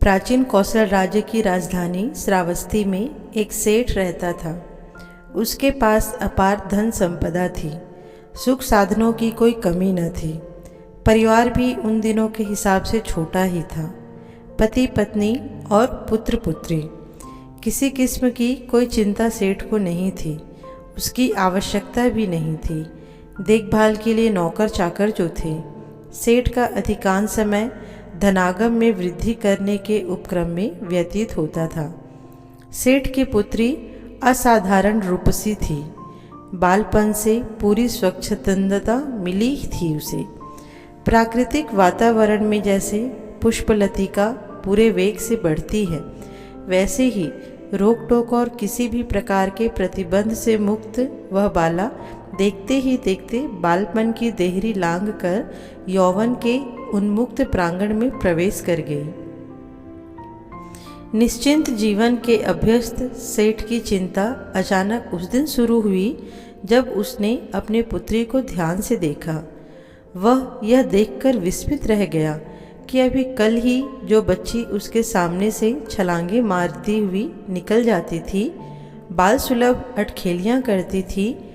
प्राचीन कौशल राज्य की राजधानी श्रावस्ती में एक सेठ रहता था। उसके पास अपार धन संपदा थी। सुख साधनों की कोई कमी न थी। परिवार भी उन दिनों के हिसाब से छोटा ही था। पति पत्नी और पुत्र पुत्री, किसी किस्म की कोई चिंता सेठ को नहीं थी। उसकी आवश्यकता भी नहीं थी। देखभाल के लिए नौकर चाकर जो थे। सेठ का अधिकांश समय धनागम में वृद्धि करने के उपक्रम में व्यतीत होता था। सेठ की पुत्री असाधारण रूपसी थी। बालपन से पूरी स्वच्छंदता मिली थी उसे। प्राकृतिक वातावरण में जैसे पुष्पलतिका पूरे वेग से बढ़ती है, वैसे ही रोक टोक और किसी भी प्रकार के प्रतिबंध से मुक्त वह बाला देखते ही देखते बालपन की देहरी लांघ कर यौवन के उन्मुक्त प्रांगण में प्रवेश कर गई। निश्चिंत जीवन के अभ्यस्त सेठ की चिंता अचानक उस दिन शुरू हुई जब उसने अपने पुत्री को ध्यान से देखा। वह यह देखकर विस्मित रह गया कि अभी कल ही जो बच्ची उसके सामने से छलांगे मारती हुई निकल जाती थी, बाल सुलभ अटखेलियाँ करती थी,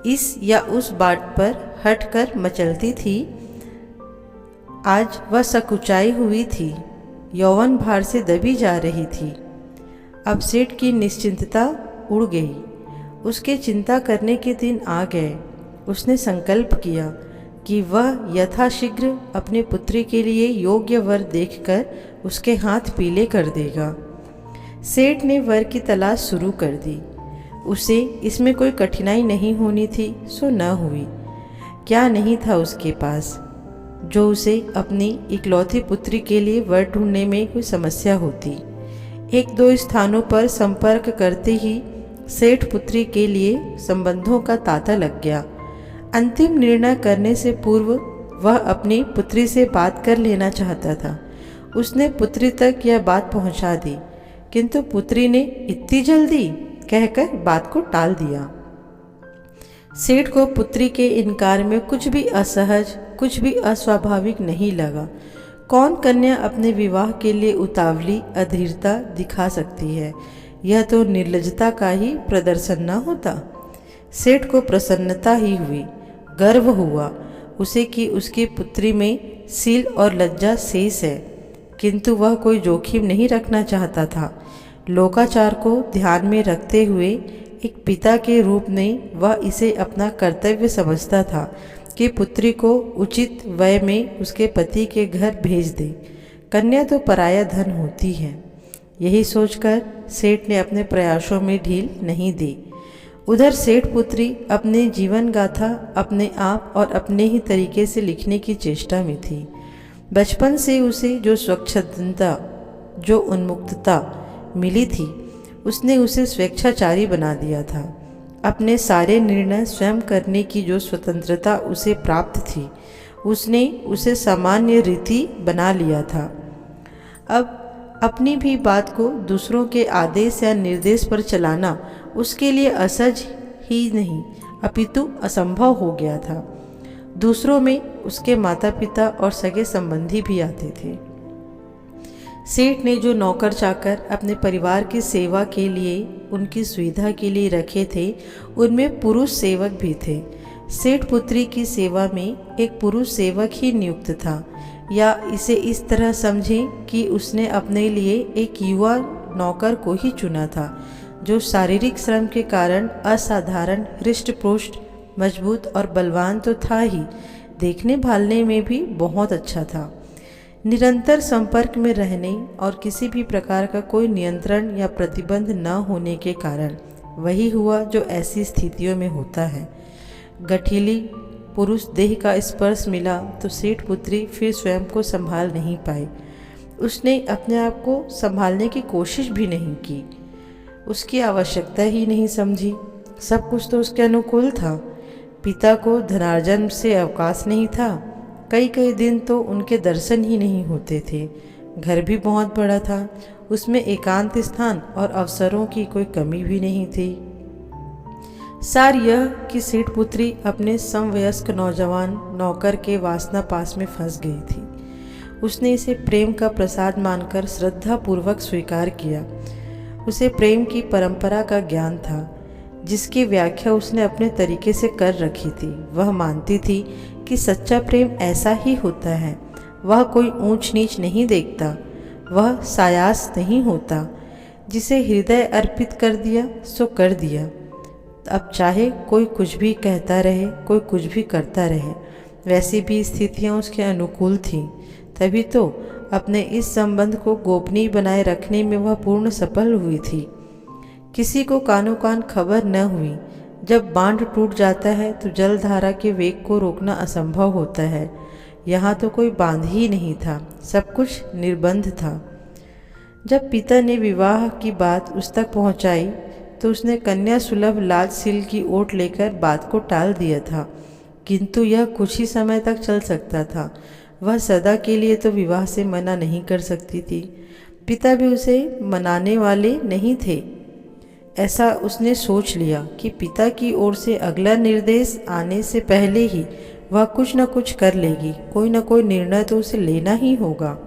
इस या उस बाट पर हटकर मचलती थी, आज वह सकुचाई हुई थी, यौवन भार से दबी जा रही थी। अब सेठ की निश्चिंतता उड़ गई। उसके चिंता करने के दिन आ गए। उसने संकल्प किया कि वह यथाशीघ्र अपने पुत्री के लिए योग्य वर देखकर उसके हाथ पीले कर देगा। सेठ ने वर की तलाश शुरू कर दी। उसे इसमें कोई कठिनाई नहीं होनी थी, सो न हुई। क्या नहीं था उसके पास जो उसे अपनी इकलौती पुत्री के लिए वर ढूंढने में कोई समस्या होती। एक दो स्थानों पर संपर्क करते ही सेठ पुत्री के लिए संबंधों का तांता लग गया। अंतिम निर्णय करने से पूर्व वह अपनी पुत्री से बात कर लेना चाहता था। उसने पुत्री तक यह बात पहुंचा दी, किंतु पुत्री ने इतनी जल्दी कहकर बात को टाल दिया। सेठ को पुत्री के इनकार में कुछ भी असहज, कुछ भी अस्वाभाविक नहीं लगा। कौन कन्या अपने विवाह के लिए उतावली अधीरता दिखा सकती है? यह तो निर्लज्जता का ही प्रदर्शन न होता। सेठ को प्रसन्नता ही हुई, गर्व हुआ उसे कि उसकी पुत्री में सील और लज्जा शेष है, किंतु वह कोई जोखिम नहीं रखना चाहता था। लोकाचार को ध्यान में रखते हुए एक पिता के रूप में वह इसे अपना कर्तव्य समझता था कि पुत्री को उचित वय में उसके पति के घर भेज दे। कन्या तो पराया धन होती है। यही सोचकर सेठ ने अपने प्रयासों में ढील नहीं दी। उधर सेठ पुत्री अपने जीवन गाथा अपने आप और अपने ही तरीके से लिखने की चेष्टा में थी। बचपन से उसे जो स्वच्छंदता, जो उन्मुक्तता मिली थी, उसने उसे स्वेच्छाचारी बना दिया था। अपने सारे निर्णय स्वयं करने की जो स्वतंत्रता उसे प्राप्त थी, उसने उसे सामान्य रीति बना लिया था। अब अपनी भी बात को दूसरों के आदेश या निर्देश पर चलाना उसके लिए असहज ही नहीं अपितु असंभव हो गया था। दूसरों में उसके माता पिता और सगे संबंधी भी आते थे। सेठ ने जो नौकर चाकर अपने परिवार की सेवा के लिए, उनकी सुविधा के लिए रखे थे, उनमें पुरुष सेवक भी थे। सेठ पुत्री की सेवा में एक पुरुष सेवक ही नियुक्त था, या इसे इस तरह समझें कि उसने अपने लिए एक युवा नौकर को ही चुना था, जो शारीरिक श्रम के कारण असाधारण हृष्ट-पुष्ट, मजबूत और बलवान तो था ही, देखने भालने में भी बहुत अच्छा था। निरंतर संपर्क में रहने और किसी भी प्रकार का कोई नियंत्रण या प्रतिबंध न होने के कारण वही हुआ जो ऐसी स्थितियों में होता है। गठीली पुरुष देह का स्पर्श मिला तो सेठ पुत्री फिर स्वयं को संभाल नहीं पाई। उसने अपने आप को संभालने की कोशिश भी नहीं की। उसकी आवश्यकता ही नहीं समझी। सब कुछ तो उसके अनुकूल था। पिता को धनार्जन से अवकाश नहीं था। कई कई दिन तो उनके दर्शन ही नहीं होते थे। घर भी बहुत बड़ा था, उसमें एकांत स्थान और अवसरों की कोई कमी भी नहीं थी। सार यह कि सेठ पुत्री अपने समवयस्क नौजवान नौकर के वासना पास में फंस गई थी। उसने इसे प्रेम का प्रसाद मानकर श्रद्धापूर्वक स्वीकार किया। उसे प्रेम की परंपरा का ज्ञान था, जिसकी व्याख्या उसने अपने तरीके से कर रखी थी। वह मानती थी कि सच्चा प्रेम ऐसा ही होता है। वह कोई ऊंच नीच नहीं देखता, वह सायास नहीं होता। जिसे हृदय अर्पित कर दिया सो कर दिया। अब चाहे कोई कुछ भी कहता रहे, कोई कुछ भी करता रहे, वैसी भी स्थितियां उसके अनुकूल थीं। तभी तो अपने इस संबंध को गोपनीय बनाए रखने में वह पूर्ण सफल हुई थी। किसी को कानो कान खबर न हुई। जब बांध टूट जाता है तो जलधारा के वेग को रोकना असंभव होता है। यहाँ तो कोई बांध ही नहीं था, सब कुछ निर्बंध था। जब पिता ने विवाह की बात उस तक पहुँचाई तो उसने कन्या सुलभ लाजशील की ओट लेकर बात को टाल दिया था, किंतु यह कुछ ही समय तक चल सकता था। वह सदा के लिए तो विवाह से मना नहीं कर सकती थी। पिता भी उसे मनाने वाले नहीं थे। ऐसा उसने सोच लिया कि पिता की ओर से अगला निर्देश आने से पहले ही वह कुछ न कुछ कर लेगी। कोई न कोई निर्णय तो उसे लेना ही होगा।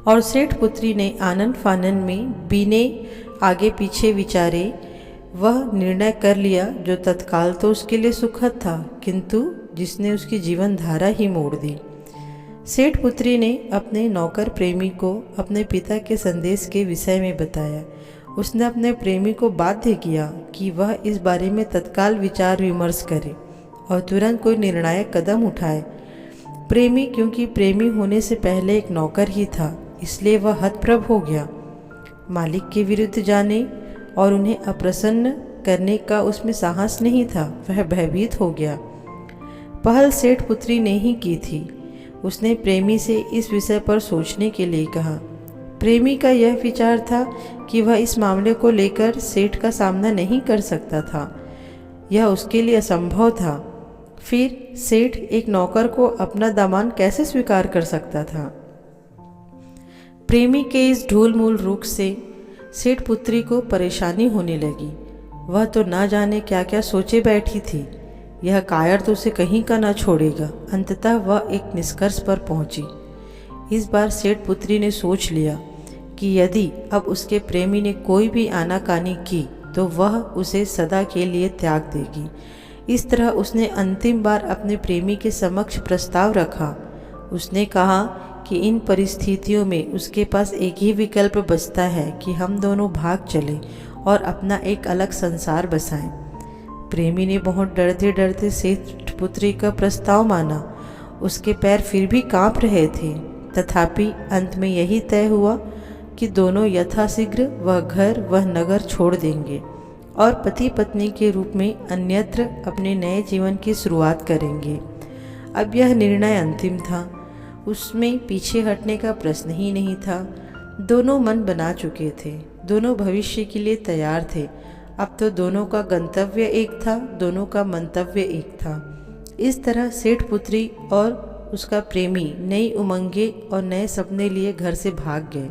और सेठ पुत्री ने आनन फानन में बिने आगे पीछे विचारे वह निर्णय कर लिया, जो तत्काल तो उसके लिए सुखद था, किंतु जिसने उसकी जीवन धारा ही मोड़ दी। सेठ पुत्री ने अपने नौकर प्रेमी को अपने पिता के संदेश के विषय में बताया। उसने अपने प्रेमी को बाध्य किया कि वह इस बारे में तत्काल विचार विमर्श करे और तुरंत कोई निर्णायक कदम उठाए। प्रेमी क्योंकि प्रेमी होने से पहले एक नौकर ही था, इसलिए वह हतप्रभ हो गया। मालिक के विरुद्ध जाने और उन्हें अप्रसन्न करने का उसमें साहस नहीं था। वह भयभीत हो गया। पहल सेठ पुत्री ने ही की थी। उसने प्रेमी से इस विषय पर सोचने के लिए कहा। प्रेमी का यह विचार था कि वह इस मामले को लेकर सेठ का सामना नहीं कर सकता था, यह उसके लिए असंभव था। फिर सेठ एक नौकर को अपना दामान कैसे स्वीकार कर सकता था? प्रेमी के इस ढूलमूल रुख से सेठ पुत्री को परेशानी होने लगी। वह तो ना जाने क्या क्या सोचे बैठी थी। यह कायर तो उसे कहीं का ना छोड़ेगा। अंततः वह एक निष्कर्ष पर पहुंची। इस बार सेठ पुत्री ने सोच लिया कि यदि अब उसके प्रेमी ने कोई भी आनाकानी की तो वह उसे सदा के लिए त्याग देगी। इस तरह उसने अंतिम बार अपने प्रेमी के समक्ष प्रस्ताव रखा। उसने कहा कि इन परिस्थितियों में उसके पास एक ही विकल्प बचता है कि हम दोनों भाग चलें और अपना एक अलग संसार बसाएं। प्रेमी ने बहुत डरते डरते सेठ पुत्री का प्रस्ताव माना। उसके पैर फिर भी कांप रहे थे, तथापि अंत में यही तय हुआ कि दोनों यथाशीघ्र वह घर वह नगर छोड़ देंगे और पति पत्नी के रूप में अन्यत्र अपने नए जीवन की शुरुआत करेंगे। अब यह निर्णय अंतिम था, उसमें पीछे हटने का प्रश्न ही नहीं था। दोनों मन बना चुके थे, दोनों भविष्य के लिए तैयार थे। अब तो दोनों का गंतव्य एक था, दोनों का मंतव्य एक था। इस तरह सेठ पुत्री और उसका प्रेमी नई उमंगे और नए सपने लिए घर से भाग गए।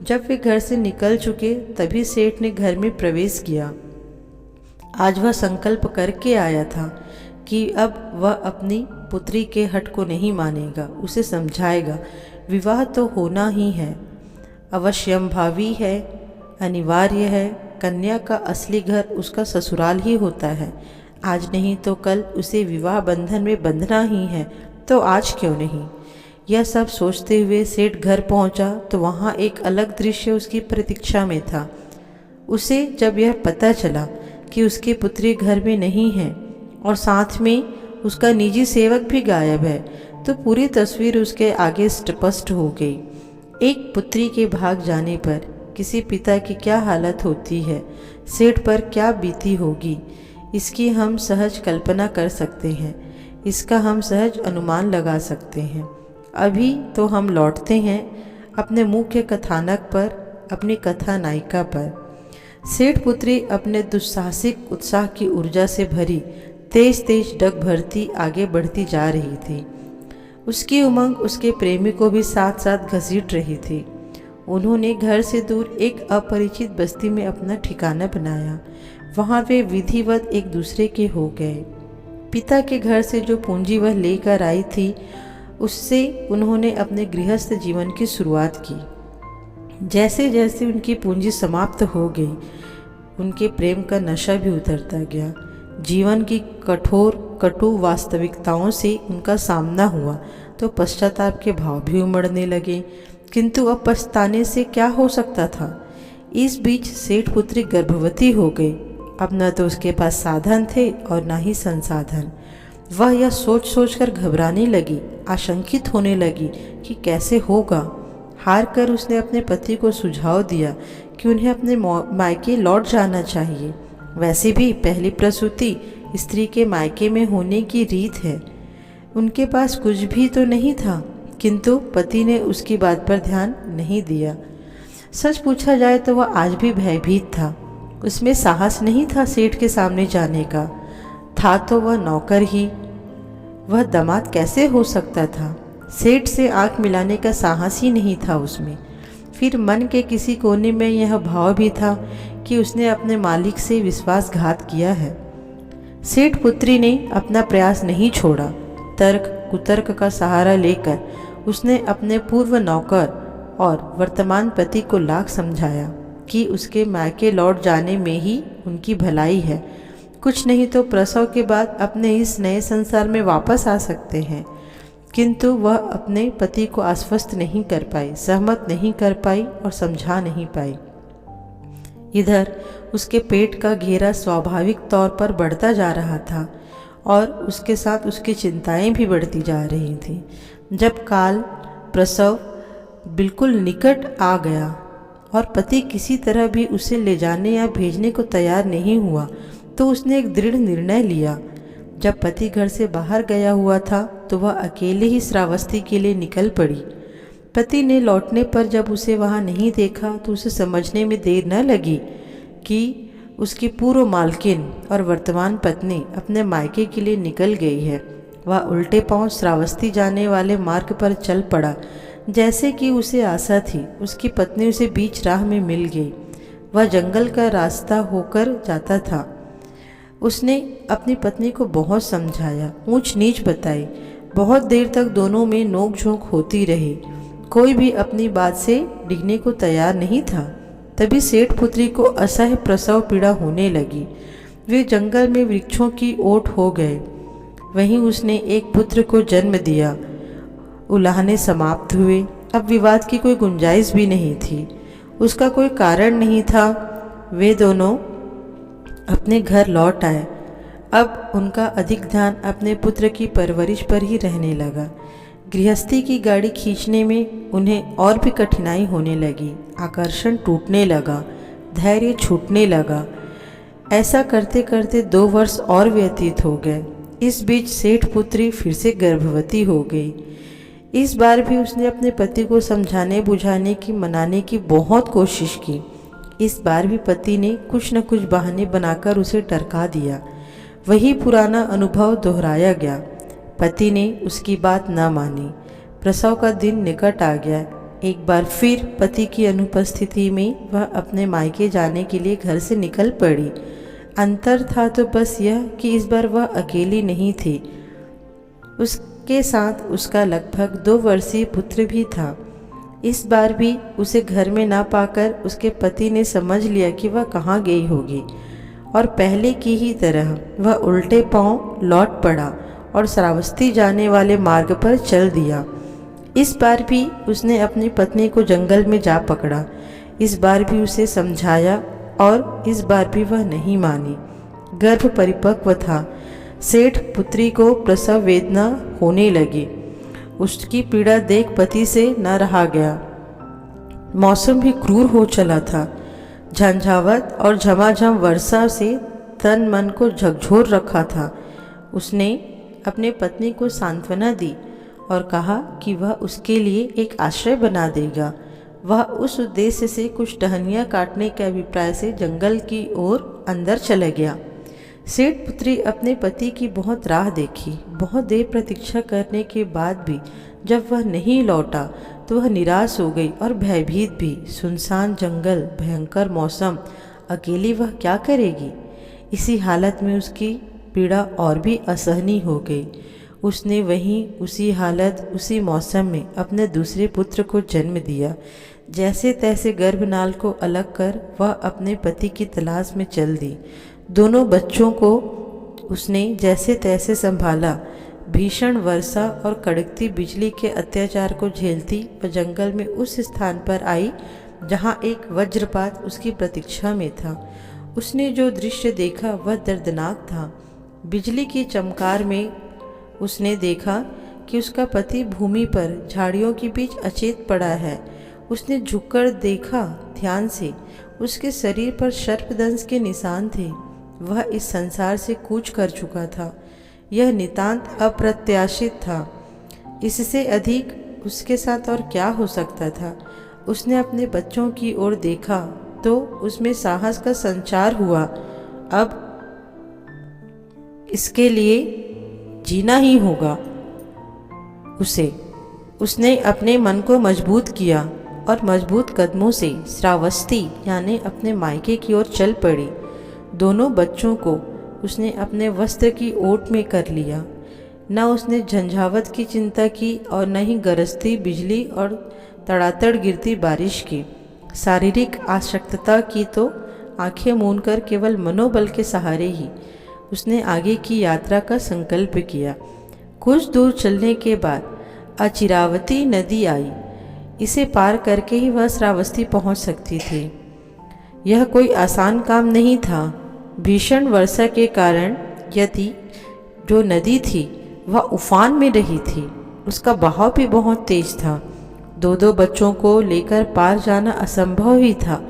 जब वे घर से निकल चुके तभी सेठ ने घर में प्रवेश किया। आज वह संकल्प करके आया था कि अब वह अपनी पुत्री के हठ को नहीं मानेगा, उसे समझाएगा। विवाह तो होना ही है, अवश्यंभावी है, अनिवार्य है। कन्या का असली घर उसका ससुराल ही होता है। आज नहीं तो कल उसे विवाह बंधन में बंधना ही है, तो आज क्यों नहीं? यह सब सोचते हुए सेठ घर पहुंचा तो वहां एक अलग दृश्य उसकी प्रतीक्षा में था। उसे जब यह पता चला कि उसकी पुत्री घर में नहीं है और साथ में उसका निजी सेवक भी गायब है, तो पूरी तस्वीर उसके आगे स्पष्ट हो गई। एक पुत्री के भाग जाने पर किसी पिता की क्या हालत होती है, सेठ पर क्या बीती होगी, इसकी हम सहज कल्पना कर सकते हैं, इसका हम सहज अनुमान लगा सकते हैं। अभी तो हम लौटते हैं अपने मुख्य कथानक पर, अपनी कथा नायिका पर। सेठ पुत्री अपने दुस्साहसिक उत्साह की ऊर्जा से भरी तेज तेज डग भरती आगे बढ़ती जा रही थी। उसकी उमंग उसके प्रेमी को भी साथ साथ घसीट रही थी। उन्होंने घर से दूर एक अपरिचित बस्ती में अपना ठिकाना बनाया। वहाँ वे विधिवत एक दूसरे के हो गए। पिता के घर से जो पूंजी वह लेकर आई थी उससे उन्होंने अपने गृहस्थ जीवन की शुरुआत की। जैसे जैसे उनकी पूंजी समाप्त हो गई, उनके प्रेम का नशा भी उतरता गया। जीवन की कठोर कटु वास्तविकताओं से उनका सामना हुआ तो पश्चाताप के भाव भी उमड़ने लगे, किंतु अब पछताने से क्या हो सकता था। इस बीच सेठ पुत्री गर्भवती हो गई। अब न तो उसके पास साधन थे और न ही संसाधन। वह यह सोच सोच कर घबराने लगी, आशंकित होने लगी कि कैसे होगा। हार कर उसने अपने पति को सुझाव दिया कि उन्हें अपने मायके लौट जाना चाहिए। वैसे भी पहली प्रसूति स्त्री के मायके में होने की रीत है। उनके पास कुछ भी तो नहीं था, किंतु पति ने उसकी बात पर ध्यान नहीं दिया। सच पूछा जाए तो वह आज भी भयभीत था। उसमें साहस नहीं था सेठ के सामने जाने का। था तो वह नौकर ही, वह दामाद कैसे हो सकता था। सेठ से आंख मिलाने का साहस ही नहीं था उसमें। फिर मन के किसी कोने में यह भाव भी था कि उसने अपने मालिक से विश्वासघात किया है। सेठ पुत्री ने अपना प्रयास नहीं छोड़ा। तर्क कुतर्क का सहारा लेकर उसने अपने पूर्व नौकर और वर्तमान पति को लाख समझाया कि उसके मायके लौट जाने में ही उनकी भलाई है। कुछ नहीं तो प्रसव के बाद अपने इस नए संसार में वापस आ सकते हैं। किंतु वह अपने पति को आश्वस्त नहीं कर पाई, सहमत नहीं कर पाई और समझा नहीं पाई। इधर उसके पेट का घेरा स्वाभाविक तौर पर बढ़ता जा रहा था और उसके साथ उसकी चिंताएं भी बढ़ती जा रही थी। जब काल प्रसव बिल्कुल निकट आ गया और पति किसी तरह भी उसे ले जाने या भेजने को तैयार नहीं हुआ, तो उसने एक दृढ़ निर्णय लिया। जब पति घर से बाहर गया हुआ था तो वह अकेले ही श्रावस्ती के लिए निकल पड़ी। पति ने लौटने पर जब उसे वहाँ नहीं देखा तो उसे समझने में देर न लगी कि उसकी पूर्व मालकिन और वर्तमान पत्नी अपने मायके के लिए निकल गई है। वह उल्टे पांव श्रावस्ती जाने वाले मार्ग पर चल पड़ा। जैसे कि उसे आशा थी, उसकी पत्नी उसे बीच राह में मिल गई। वह जंगल का रास्ता होकर जाता था। उसने अपनी पत्नी को बहुत समझाया, ऊंच नीच बताई। बहुत देर तक दोनों में नोक-झोंक होती रही। कोई भी अपनी बात से डिगने को तैयार नहीं था। तभी सेठ पुत्री को असह्य प्रसव पीड़ा होने लगी। वे जंगल में वृक्षों की ओट हो गए। वहीं उसने एक पुत्र को जन्म दिया। उलाहने समाप्त हुए। अब विवाद की कोई गुंजाइश भी नहीं थी। उसका कोई कारण नहीं था। वे दोनों अपने घर लौट आए। अब उनका अधिक ध्यान अपने पुत्र की परवरिश पर ही रहने लगा। गृहस्थी की गाड़ी खींचने में उन्हें और भी कठिनाई होने लगी। आकर्षण टूटने लगा, धैर्य छूटने लगा। ऐसा करते करते 2 वर्ष और व्यतीत हो गए। इस बीच सेठ पुत्री फिर से गर्भवती हो गई। इस बार भी उसने अपने पति को समझाने बुझाने की, मनाने की बहुत कोशिश की। इस बार भी पति ने कुछ न कुछ बहाने बनाकर उसे टरका दिया। वही पुराना अनुभव दोहराया गया। पति ने उसकी बात न मानी। प्रसव का दिन निकट आ गया। एक बार फिर पति की अनुपस्थिति में वह अपने मायके जाने के लिए घर से निकल पड़ी। अंतर था तो बस यह कि इस बार वह अकेली नहीं थी। उसके साथ उसका लगभग 2 वर्षीय पुत्र भी था। इस बार भी उसे घर में ना पाकर उसके पति ने समझ लिया कि वह कहाँ गई होगी और पहले की ही तरह वह उल्टे पांव लौट पड़ा और श्रावस्ती जाने वाले मार्ग पर चल दिया। इस बार भी उसने अपनी पत्नी को जंगल में जा पकड़ा। इस बार भी उसे समझाया और इस बार भी वह नहीं मानी। गर्भ परिपक्व था। सेठ पुत्री को प्रसव वेदना होने लगी। उसकी पीड़ा देख पति से न रहा गया। मौसम भी क्रूर हो चला था। झंझावत और झमाझम वर्षा से तन मन को झकझोर रखा था। उसने अपने पत्नी को सांत्वना दी और कहा कि वह उसके लिए एक आश्रय बना देगा। वह उस उद्देश्य से कुछ टहनियाँ काटने के अभिप्राय से जंगल की ओर अंदर चला गया। सेठ पुत्री अपने पति की बहुत राह देखी। बहुत देर प्रतीक्षा करने के बाद भी जब वह नहीं लौटा तो वह निराश हो गई और भयभीत भी। सुनसान जंगल, भयंकर मौसम, अकेली वह क्या करेगी। इसी हालत में उसकी पीड़ा और भी असहनीय हो गई। उसने वहीं उसी हालत उसी मौसम में अपने दूसरे पुत्र को जन्म दिया। जैसे तैसे गर्भनाल को अलग कर वह अपने पति की तलाश में चल दी। दोनों बच्चों को उसने जैसे तैसे संभाला। भीषण वर्षा और कड़कती बिजली के अत्याचार को झेलती वह जंगल में उस स्थान पर आई जहाँ एक वज्रपात उसकी प्रतीक्षा में था। उसने जो दृश्य देखा वह दर्दनाक था। बिजली की चमकार में उसने देखा कि उसका पति भूमि पर झाड़ियों के बीच अचेत पड़ा है। उसने झुककर देखा ध्यान से, उसके शरीर पर सर्पदंश के निशान थे। वह इस संसार से कूच कर चुका था। यह नितांत अप्रत्याशित था। इससे अधिक उसके साथ और क्या हो सकता था। उसने अपने बच्चों की ओर देखा तो उसमें साहस का संचार हुआ। अब इसके लिए जीना ही होगा। उसने अपने मन को मजबूत किया और मजबूत कदमों से श्रावस्ती यानी अपने मायके की ओर चल पड़ी। दोनों बच्चों को उसने अपने वस्त्र की ओट में कर लिया। न उसने झंझावत की चिंता की और न ही गरजती बिजली और तड़ातड़ गिरती बारिश की। शारीरिक आसक्तता की तो आंखें मूंद कर केवल मनोबल के सहारे ही उसने आगे की यात्रा का संकल्प किया। कुछ दूर चलने के बाद अचिरावती नदी आई। इसे पार करके ही वह श्रावस्ती पहुंच सकती थी। यह कोई आसान काम नहीं था। भीषण वर्षा के कारण यदि जो नदी थी वह उफान में रही थी। उसका बहाव भी बहुत तेज था। दो बच्चों को लेकर पार जाना असंभव ही था।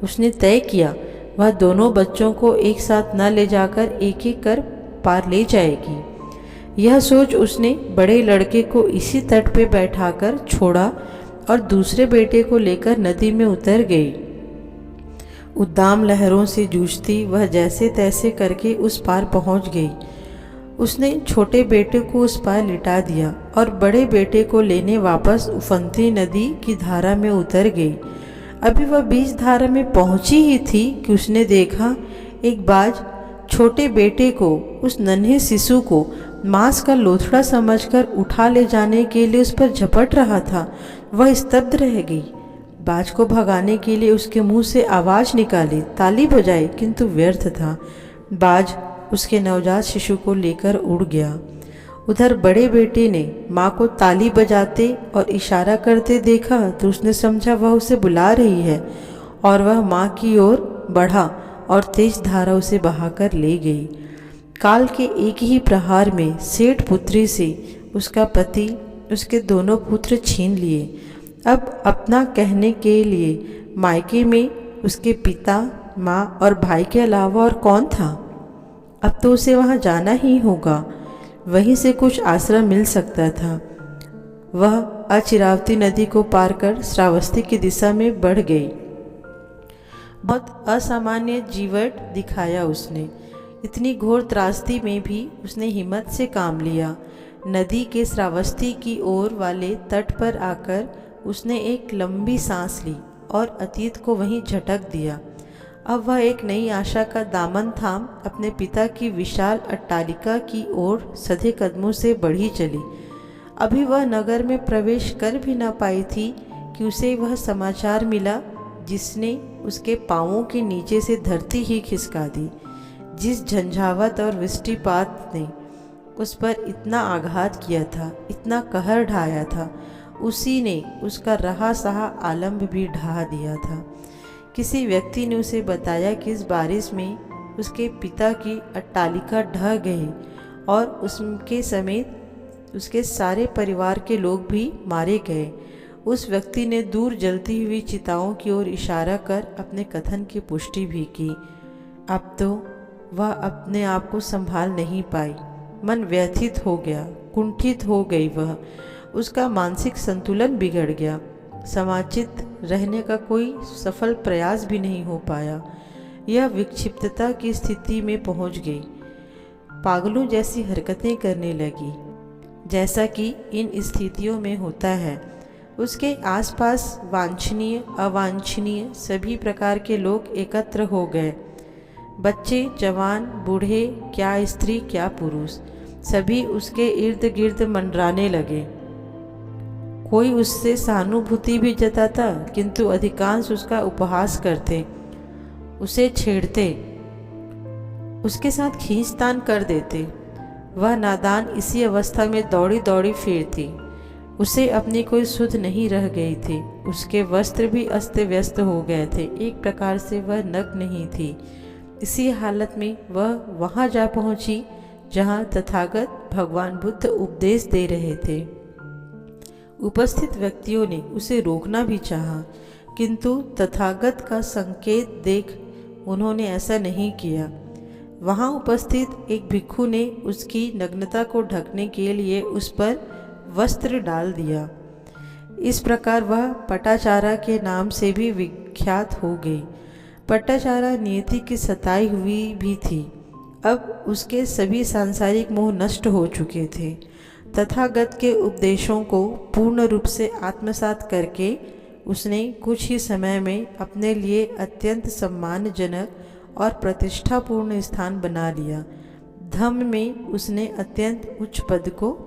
उसने तय किया वह दोनों बच्चों को एक साथ न ले जाकर एक एक कर पार ले जाएगी। यह सोच उसने बड़े लड़के को इसी तट पे बैठाकर छोड़ा और दूसरे बेटे को लेकर नदी में उतर गई। उद्दाम लहरों से जूझती वह जैसे तैसे करके उस पार पहुंच गई। उसने छोटे बेटे को उस पार लिटा दिया और बड़े बेटे को लेने वापस उफनती नदी की धारा में उतर गई। अभी वह बीच धारा में पहुंची ही थी कि उसने देखा एक बाज छोटे बेटे को, उस नन्हे शिशु को मांस का लोथड़ा समझकर उठा ले जाने के लिए उस पर झपट रहा था। वह स्तब्ध रह गई। बाज को भगाने के लिए उसके मुंह से आवाज निकाली, ताली बजाई, किंतु व्यर्थ था। बाज उसके नवजात शिशु को लेकर उड़ गया। उधर बड़े बेटे ने माँ को ताली बजाते और इशारा करते देखा तो उसने समझा वह उसे बुला रही है और वह माँ की ओर बढ़ा और तेज धारा उसे बहाकर ले गई। काल के एक ही प्रहार में सेठ पुत्री से उसका पति उसके दोनों पुत्र छीन लिए। अब अपना कहने के लिए मायके में उसके पिता, माँ और भाई के अलावा और कौन था। अब तो उसे वहाँ जाना ही होगा। वहीं से कुछ आश्रय मिल सकता था। वह अचिरावती नदी को पार कर श्रावस्ती की दिशा में बढ़ गई। बहुत असामान्य जीवट दिखाया उसने। इतनी घोर त्रासदी में भी उसने हिम्मत से काम लिया। नदी के श्रावस्ती की ओर वाले तट पर आकर उसने एक लंबी सांस ली और अतीत को वहीं झटक दिया। अब वह एक नई आशा का दामन थाम अपने पिता की विशाल अट्टालिका की ओर सधे कदमों से बढ़ी चली। अभी वह नगर में प्रवेश कर भी न पाई थी कि उसे वह समाचार मिला जिसने उसके पांवों के नीचे से धरती ही खिसका दी। जिस झंझावत और वृष्टिपात ने उस पर इतना आघात किया था, इतना कहर ढाया था, उसी ने उसका रहा सहा आलम्ब भी ढहा दिया था। किसी व्यक्ति ने उसे बताया कि इस बारिश में उसके पिता की अट्टालिका ढह गई और उसके समेत उसके सारे परिवार के लोग भी मारे गए। उस व्यक्ति ने दूर जलती हुई चिताओं की ओर इशारा कर अपने कथन की पुष्टि भी की। अब तो वह अपने आप को संभाल नहीं पाई। मन व्यथित हो गया, कुंठित हो गई। वह उसका मानसिक संतुलन बिगड़ गया। समाचित रहने का कोई सफल प्रयास भी नहीं हो पाया। यह विक्षिप्तता की स्थिति में पहुंच गई। पागलों जैसी हरकतें करने लगी, जैसा कि इन स्थितियों में होता है। उसके आसपास वांछनीय अवांछनीय सभी प्रकार के लोग एकत्र हो गए। बच्चे, जवान, बूढ़े, क्या स्त्री क्या पुरुष, सभी उसके इर्द गिर्द मंडराने लगे। कोई उससे सहानुभूति भी जताता, किंतु अधिकांश उसका उपहास करते, उसे छेड़ते, उसके साथ खींचतान कर देते। वह नादान इसी अवस्था में दौड़ी दौड़ी फिरती। उसे अपनी कोई सुध नहीं रह गई थी। उसके वस्त्र भी अस्त व्यस्त हो गए थे। एक प्रकार से वह नग्न नहीं थी। इसी हालत में वह वहाँ जा पहुँची जहाँ तथागत भगवान बुद्ध उपदेश दे रहे थे। उपस्थित व्यक्तियों ने उसे रोकना भी चाहा, किंतु तथागत का संकेत देख उन्होंने ऐसा नहीं किया। वहाँ उपस्थित एक भिक्षु ने उसकी नग्नता को ढकने के लिए उस पर वस्त्र डाल दिया। इस प्रकार वह पटाचारा के नाम से भी विख्यात हो गई। पटाचारा नियति की सताई हुई भी थी। अब उसके सभी सांसारिक मोह नष्ट हो चुके थे। तथागत के उपदेशों को पूर्ण रूप से आत्मसात करके उसने कुछ ही समय में अपने लिए अत्यंत सम्मानजनक और प्रतिष्ठापूर्ण स्थान बना लिया। धम्म में उसने अत्यंत उच्च पद को